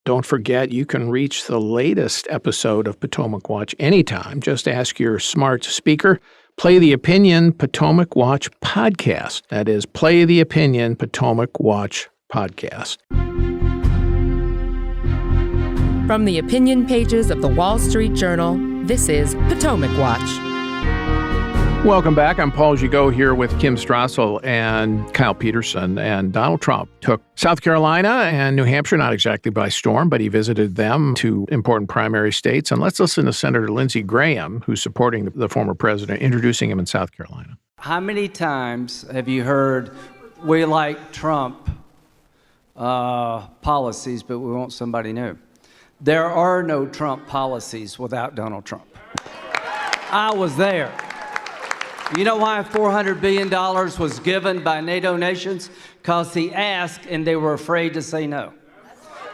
Don't forget, you can reach the latest episode of Potomac Watch anytime. Just ask your smart speaker, play the Opinion Potomac Watch podcast. That is, play the Opinion Potomac Watch podcast. From the opinion pages of the Wall Street Journal, this is Potomac Watch. Welcome back. I'm Paul Gigot here with Kim Strassel and Kyle Peterson. And Donald Trump took South Carolina and New Hampshire, not exactly by storm, but he visited them, two important primary states. And let's listen to Senator Lindsey Graham, who's supporting the former president, introducing him in South Carolina. How many times have you heard, we like Trump policies, but we want somebody new? There are no Trump policies without Donald Trump. I was there. You know why $400 billion was given by NATO nations? Because he asked and they were afraid to say no.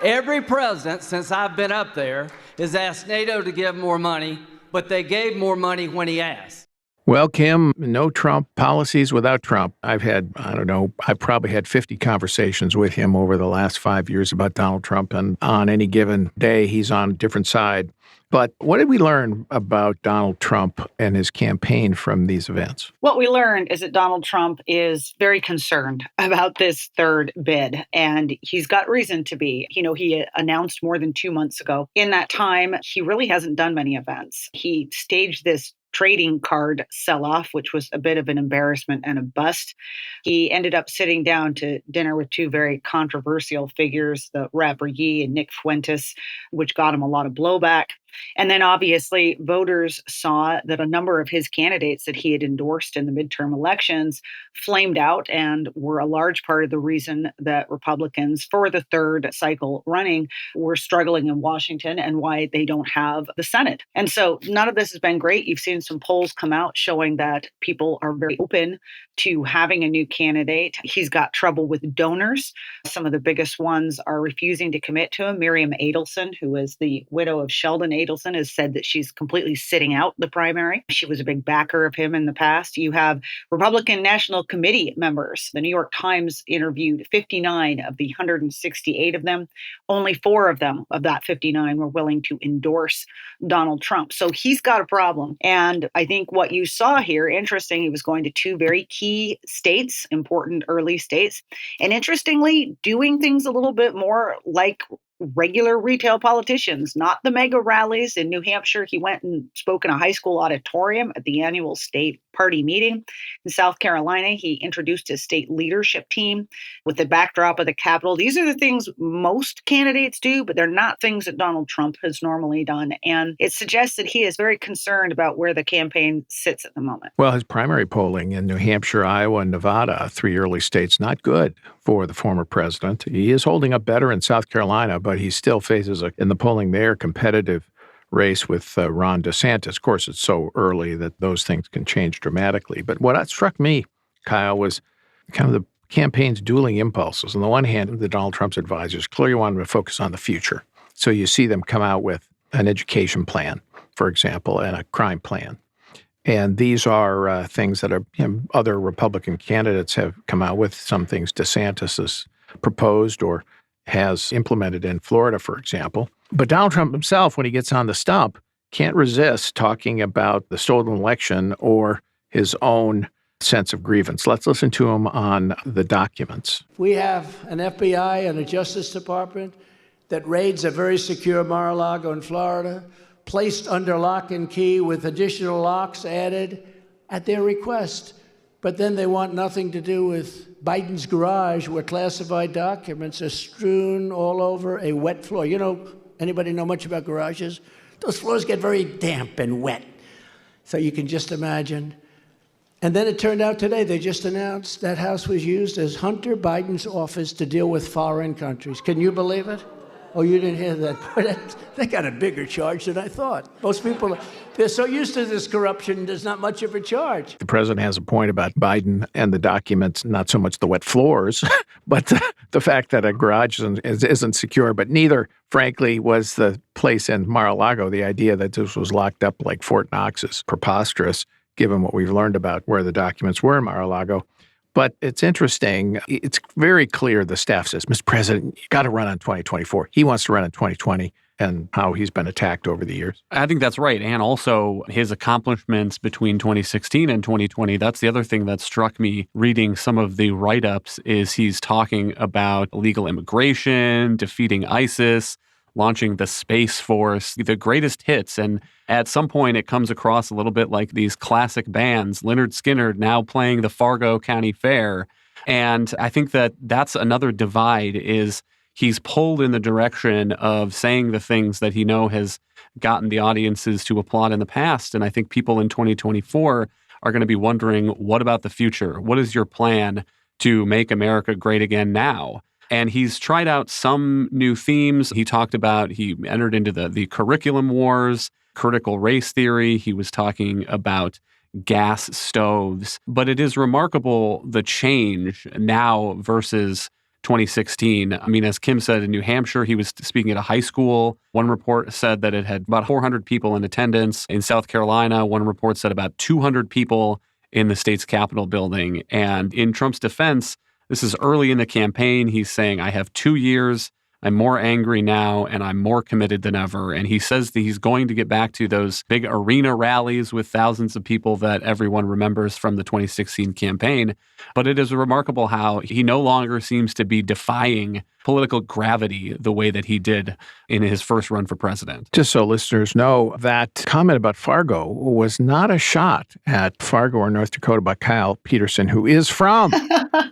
Every president since I've been up there has asked NATO to give more money, but they gave more money when he asked. Well, Kim, no Trump policies without Trump. I've probably had 50 conversations with him over the last 5 years about Donald Trump, and on any given day, he's on a different side. But what did we learn about Donald Trump and his campaign from these events? What we learned is that Donald Trump is very concerned about this third bid, and he's got reason to be. He announced more than 2 months ago. In that time, he really hasn't done many events. He staged this trading card sell-off, which was a bit of an embarrassment and a bust. He ended up sitting down to dinner with two very controversial figures, the rapper Ye and Nick Fuentes, which got him a lot of blowback. And then obviously voters saw that a number of his candidates that he had endorsed in the midterm elections flamed out and were a large part of the reason that Republicans for the third cycle running were struggling in Washington and why they don't have the Senate. And so none of this has been great. You've seen some polls come out showing that people are very open to having a new candidate. He's got trouble with donors. Some of the biggest ones are refusing to commit to him. Miriam Adelson, who is the widow of Sheldon Adelson, has said that she's completely sitting out the primary. She was a big backer of him in the past. You have Republican National Committee members. The New York Times interviewed 59 of the 168 of them. Only 4 of them, of that 59, were willing to endorse Donald Trump. So he's got a problem. And I think what you saw here, interesting, he was going to 2 very key states, important early states. And interestingly, doing things a little bit more like regular retail politicians, not the mega rallies. In New Hampshire, he went and spoke in a high school auditorium at the annual state party meeting. In South Carolina, he introduced his state leadership team with the backdrop of the Capitol. These are the things most candidates do, but they're not things that Donald Trump has normally done. And it suggests that he is very concerned about where the campaign sits at the moment. Well, his primary polling in New Hampshire, Iowa, and Nevada, 3 early states, not good for the former president. He is holding up better in South Carolina, but he still faces, in the polling there, competitive race with Ron DeSantis. Of course, it's so early that those things can change dramatically. But what struck me, Kyle, was kind of the campaign's dueling impulses. On the one hand, the Donald Trump's advisors clearly wanted to focus on the future. So you see them come out with an education plan, for example, and a crime plan. And these are things that other Republican candidates have come out with. Some things DeSantis has proposed or has implemented in Florida, for example. But Donald Trump himself, when he gets on the stump, can't resist talking about the stolen election or his own sense of grievance. Let's listen to him on the documents. We have an FBI and a Justice Department that raids a very secure Mar-a-Lago in Florida, placed under lock and key with additional locks added at their request. But then they want nothing to do with Biden's garage, where classified documents are strewn all over a wet floor. Anybody know much about garages? Those floors get very damp and wet. So you can just imagine. And then it turned out today, they just announced that house was used as Hunter Biden's office to deal with foreign countries. Can you believe it? Oh, you didn't hear that? They got a bigger charge than I thought. Most people, they're so used to this corruption, there's not much of a charge. The president has a point about Biden and the documents, not so much the wet floors, but the fact that a garage isn't secure. But neither, frankly, was the place in Mar-a-Lago. The idea that this was locked up like Fort Knox is preposterous, given what we've learned about where the documents were in Mar-a-Lago. But it's interesting. It's very clear the staff says, Mr. President, you got to run on 2024. He wants to run on 2020 and how he's been attacked over the years. I think that's right. And also his accomplishments between 2016 and 2020. That's the other thing that struck me reading some of the write-ups is he's talking about illegal immigration, defeating ISIS, launching the Space Force, the greatest hits. And at some point, it comes across a little bit like these classic bands, Lynyrd Skynyrd now playing the Fargo County Fair. And I think that that's another divide is he's pulled in the direction of saying the things that he has gotten the audiences to applaud in the past. And I think people in 2024 are going to be wondering, what about the future? What is your plan to make America great again now? And he's tried out some new themes. He entered into the curriculum wars, critical race theory. He was talking about gas stoves. But it is remarkable the change now versus 2016. I mean, as Kim said, in New Hampshire, he was speaking at a high school. One report said that it had about 400 people in attendance. In South Carolina, one report said about 200 people in the state's Capitol building. And in Trump's defense, this is early in the campaign. He's saying, I have 2 years. I'm more angry now, and I'm more committed than ever. And he says that he's going to get back to those big arena rallies with thousands of people that everyone remembers from the 2016 campaign. But it is remarkable how he no longer seems to be defying political gravity the way that he did in his first run for president. Just so listeners know, that comment about Fargo was not a shot at Fargo or North Dakota by Kyle Peterson, who is from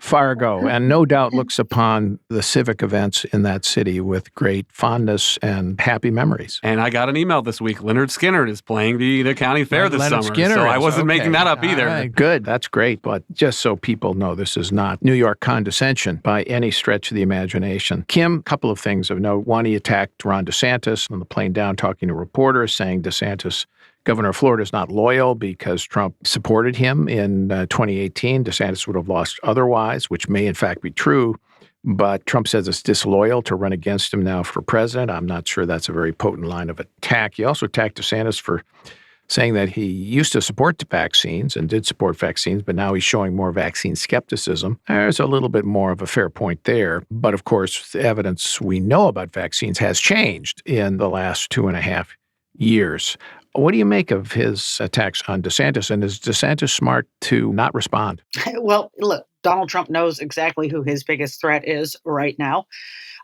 Fargo and no doubt looks upon the civic events in that city with great fondness and happy memories. And I got an email this week. Lynyrd Skynyrd is playing the county fair this Leonard summer. Skinner so I wasn't making that up either. All right, good. That's great. But just so people know, this is not New York condescension by any stretch of the imagination. Kim, a couple of things of note. One, he attacked Ron DeSantis on the plane down, talking to reporters, saying DeSantis, governor of Florida, is not loyal because Trump supported him in 2018. DeSantis would have lost otherwise, which may in fact be true. But Trump says it's disloyal to run against him now for president. I'm not sure that's a very potent line of attack. He also attacked DeSantis for saying that he used to support the vaccines and did support vaccines, but now he's showing more vaccine skepticism. There's a little bit more of a fair point there. But of course, the evidence we know about vaccines has changed in the last 2.5 years. What do you make of his attacks on DeSantis? And is DeSantis smart to not respond? Well, look, Donald Trump knows exactly who his biggest threat is right now.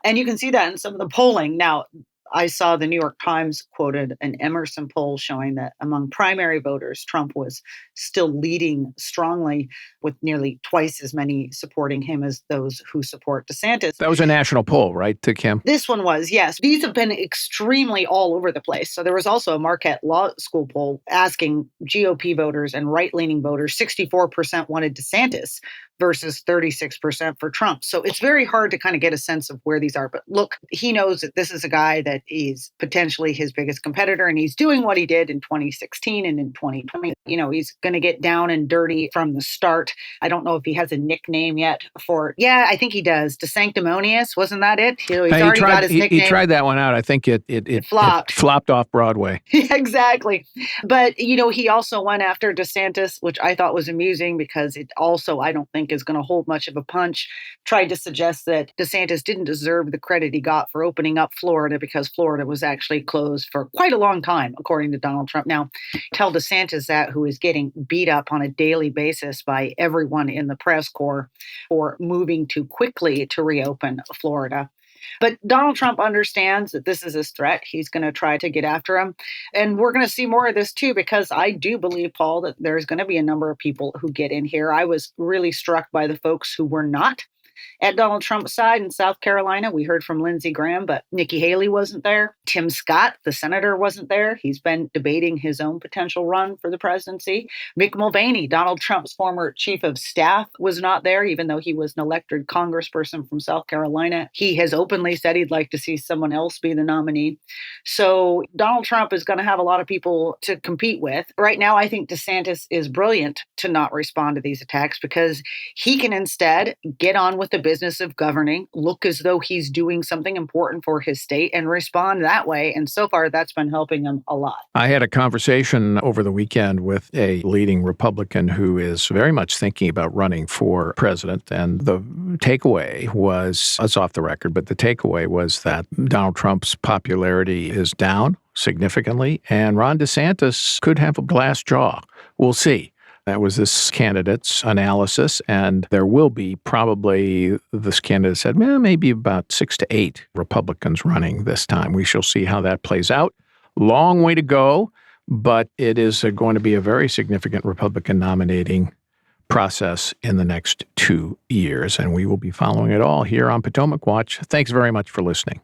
And you can see that in some of the polling. Now, I saw the New York Times quoted an Emerson poll showing that among primary voters, Trump was still leading strongly with nearly twice as many supporting him as those who support DeSantis. That was a national poll, right, to Kim? This one was, yes. These have been extremely all over the place. So there was also a Marquette Law School poll asking GOP voters and right-leaning voters, 64% wanted DeSantis versus 36% for Trump. So it's very hard to kind of get a sense of where these are. But look, he knows that this is a guy that is potentially his biggest competitor, and he's doing what he did in 2016 and in 2020. He's going to get down and dirty from the start. I don't know if he has a nickname yet for, I think he does. DeSanctimonious, wasn't that it? He's already got his nickname. He tried that one out. I think it flopped. It flopped off Broadway. Exactly. But, he also went after DeSantis, which I thought was amusing because it also, I don't think, is going to hold much of a punch. Tried to suggest that DeSantis didn't deserve the credit he got for opening up Florida because Florida was actually closed for quite a long time, according to Donald Trump. Now, tell DeSantis that, who is getting beat up on a daily basis by everyone in the press corps for moving too quickly to reopen Florida. But Donald Trump understands that this is his threat. He's going to try to get after him. And we're going to see more of this, too, because I do believe, Paul, that there's going to be a number of people who get in here. I was really struck by the folks who were not at Donald Trump's side in South Carolina. We heard from Lindsey Graham, but Nikki Haley wasn't there. Tim Scott, the senator, wasn't there. He's been debating his own potential run for the presidency. Mick Mulvaney, Donald Trump's former chief of staff, was not there, even though he was an elected congressperson from South Carolina. He has openly said he'd like to see someone else be the nominee. So Donald Trump is going to have a lot of people to compete with. Right now, I think DeSantis is brilliant to not respond to these attacks because he can instead get on with the business of governing, look as though he's doing something important for his state, and respond that way. And so far, that's been helping him a lot. I had a conversation over the weekend with a leading Republican who is very much thinking about running for president. And the takeaway was, it's off the record, but the takeaway was that Donald Trump's popularity is down significantly, and Ron DeSantis could have a glass jaw. We'll see. That was this candidate's analysis, and there will be probably, this candidate said, maybe about 6 to 8 Republicans running this time. We shall see how that plays out. Long way to go, but it is going to be a very significant Republican nominating process in the next 2 years, and we will be following it all here on Potomac Watch. Thanks very much for listening.